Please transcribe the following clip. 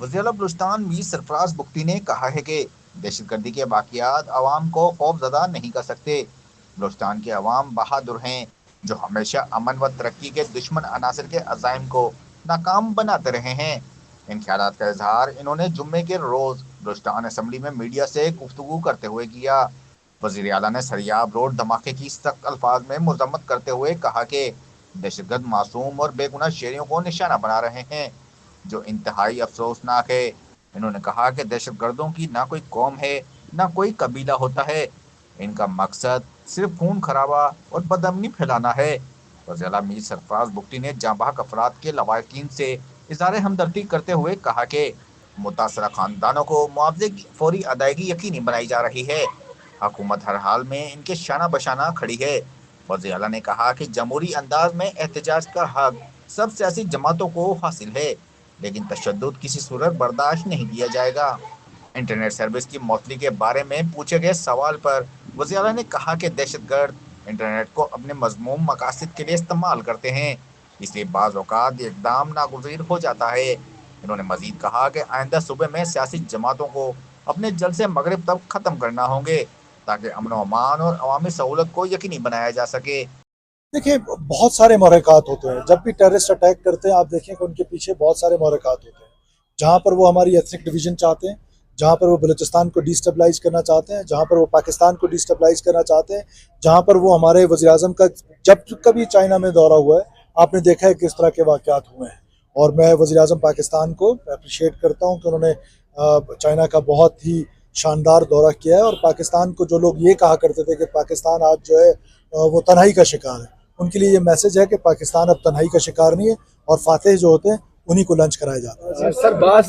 वज़ीर बलूचिस्तान मीर सरफराज बुख्ती ने कहा है कि दहशत गर्दी के वाक़यात अवाम को खौफज़दा नहीं कर सकते। बलूचिस्तान के अवाम बहादुर हैं जो हमेशा अमन व तरक्की के दुश्मन अनासर के अज़ाइम को नाकाम बनाते रहे हैं। इन ख्यालात का इजहार इन्होंने जुम्मे के रोज़ बलूचिस्तान असम्बली में मीडिया से गुफ्तगू करते हुए किया। वज़ीर आला ने सरियाब रोड धमाके की सख्त अल्फाज में मजम्मत करते हुए कहा कि दहशतगर्द मासूम और बेगुनाह शहरियों को निशाना बना रहे हैं, जो इंतहाई अफसोसनाक है। इन्होंने कहा कि दहशत गर्दों की ना कोई कौम है, ना कोई कबीला होता है। इनका मकसद सिर्फ खून खराबा और बदअमनी फैलाना है। वज़ीर मीर सरफराज बुख्ती ने जांबाक अफराद के लवाकिन से इज़हार हमदर्दी करते हुए कहा कि मुतासरा खानदानों को मुआवजे की फौरी अदायगी यकीनी बनाई जा रही है। हुकूमत हर हाल में इनके शाना बशाना खड़ी है। वज़ीर आला ने कहा कि जमहूरी अंदाज में एहतजाज का हक सब सियासी जमातों को हासिल है, लेकिन तशद्दुद किसी सूरत बर्दाश्त नहीं किया जाएगा। इंटरनेट सर्विस की मौतली के बारे में पूछे गए सवाल पर वज़ीर आला ने कहा कि दहशतगर्द इंटरनेट को अपने मज़मूम मकासद के लिए इस्तेमाल करते हैं, इसलिए बाज़ औक़ात ये इक़दाम नागुज़ीर हो जाता है। इन्होंने मज़ीद कहा कि आइंदा सूबे में सियासी जमातों को अपने जलसे मगरिब तक ख़त्म करना होंगे ताकि अमन व अमान और अवामी सहूलत को यकीनी बनाया जा सके। देखिए, बहुत सारे महरक़ात होते हैं। जब भी टेररिस्ट अटैक करते हैं, आप देखें कि उनके पीछे बहुत सारे महरक़ात होते हैं। जहाँ पर वो हमारी एथनिक डिवीज़न चाहते हैं, जहाँ पर वो बलूचिस्तान को डिस्टेबलाइज़ करना चाहते हैं, जहाँ पर वो पाकिस्तान को डिस्टेबलाइज़ करना चाहते हैं, जहाँ पर वो हमारे वज़ीर-ए-आज़म का जब कभी चाइना में दौरा हुआ है, आपने देखा है किस तरह के वाक़यात हुए हैं। और मैं वज़ीर-ए-आज़म पाकिस्तान को अप्रिशिएट करता हूँ कि उन्होंने चाइना का बहुत ही शानदार दौरा किया है। और पाकिस्तान को जो लोग ये कहा करते थे कि पाकिस्तान आज जो है वो तन्हाई का शिकार है, उनके लिए ये मैसेज है कि पाकिस्तान अब तन्हाई का शिकार नहीं है और फातेह जो होते हैं उन्हीं को लंच कराया जाता है। सर बात